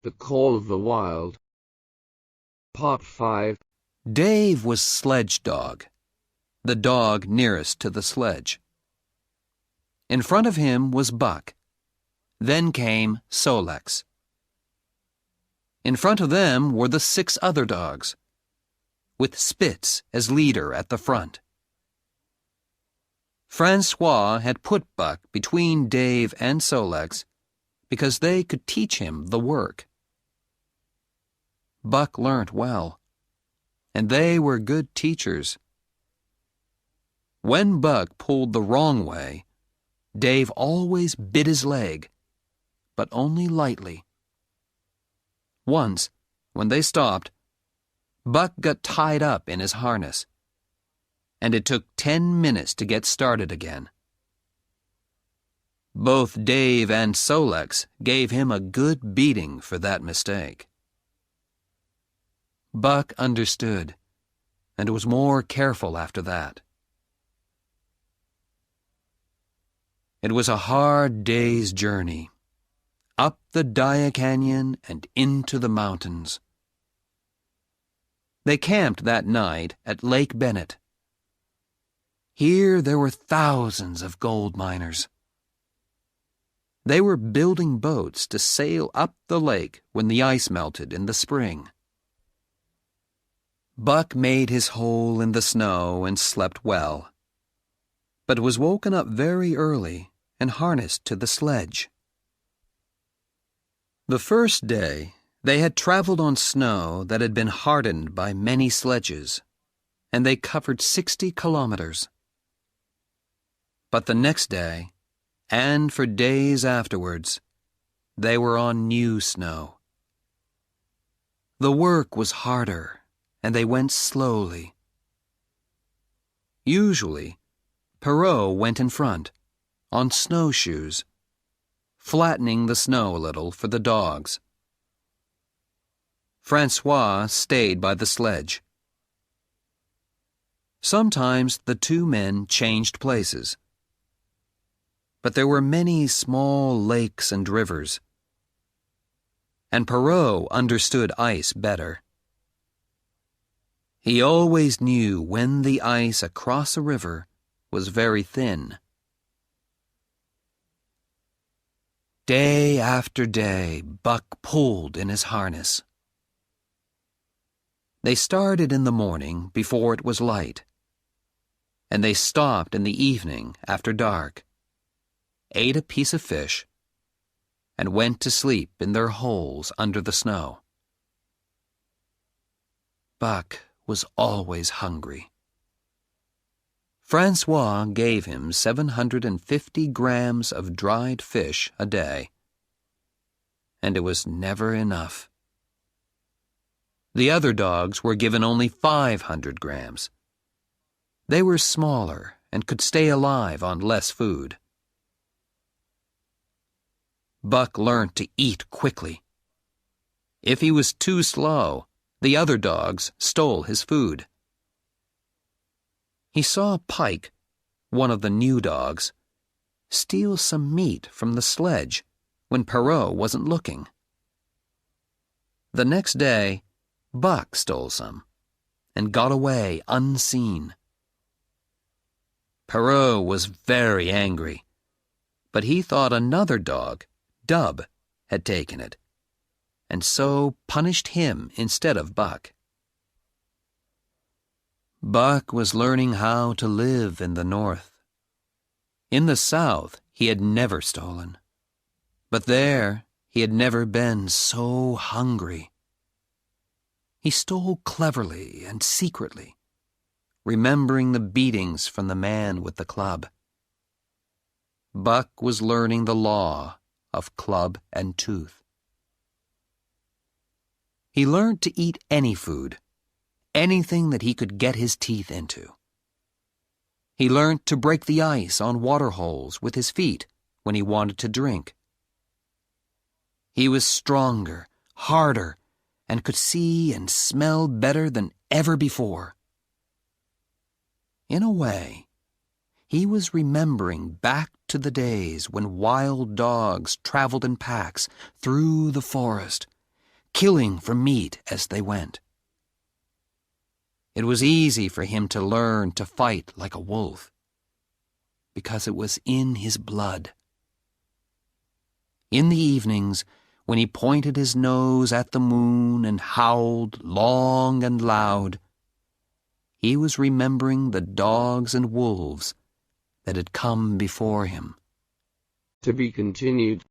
The Call of the Wild. Part 5. Dave was sledge dog, the dog nearest to the sledge. In front of him was Buck. Then came Solex. In front of them were the 6 other dogs, with Spitz as leader at the front. Francois had put Buck between Dave and Solex because they could teach him the work. Buck learnt well, and they were good teachers. When Buck pulled the wrong way, Dave always bit his leg, but only lightly. Once, when they stopped, Buck got tied up in his harness, and it took 10 minutes to get started again. Both Dave and Solex gave him a good beating for that mistake. Buck understood, and was more careful after that. It was a hard day's journey, up the Daya Canyon and into the mountains. They camped that night at Lake Bennett. Here there were thousands of gold miners. They were building boats to sail up the lake when the ice melted in the spring. Buck made his hole in the snow and slept well, but was woken up very early and harnessed to the sledge. The first day, they had traveled on snow that had been hardened by many sledges, and they covered 60 kilometers. But the next day, and for days afterwards, they were on new snow. The work was harder, and they went slowly. Usually, Perrault went in front, on snowshoes, flattening the snow a little for the dogs. Francois stayed by the sledge. Sometimes the 2 men changed places. But there were many small lakes and rivers, and Perrault understood ice better. He always knew when the ice across a river was very thin. Day after day, Buck pulled in his harness. They started in the morning before it was light, and they stopped in the evening after dark, ate a piece of fish, and went to sleep in their holes under the snow. Buck was always hungry. Francois gave him 750 grams of dried fish a day, and it was never enough. The other dogs were given only 500 grams. They were smaller and could stay alive on less food. Buck learned to eat quickly. If he was too slow, the other dogs stole his food. He saw Pike, one of the new dogs, steal some meat from the sledge when Perrault wasn't looking. The next day, Buck stole some and got away unseen. Perrault was very angry, but he thought another dog, Dub, had taken it, and so punished him instead of Buck. Buck was learning how to live in the north. In the south, he had never stolen, but there he had never been so hungry. He stole cleverly and secretly, remembering the beatings from the man with the club. Buck was learning the law of club and tooth. He learned to eat any food, anything that he could get his teeth into. He learned to break the ice on water holes with his feet when he wanted to drink. He was stronger, harder, and could see and smell better than ever before. In a way, he was remembering back to the days when wild dogs traveled in packs through the forest killing for meat as they went. It was easy for him to learn to fight like a wolf, because it was in his blood. In the evenings, when he pointed his nose at the moon and howled long and loud, he was remembering the dogs and wolves that had come before him. To be continued.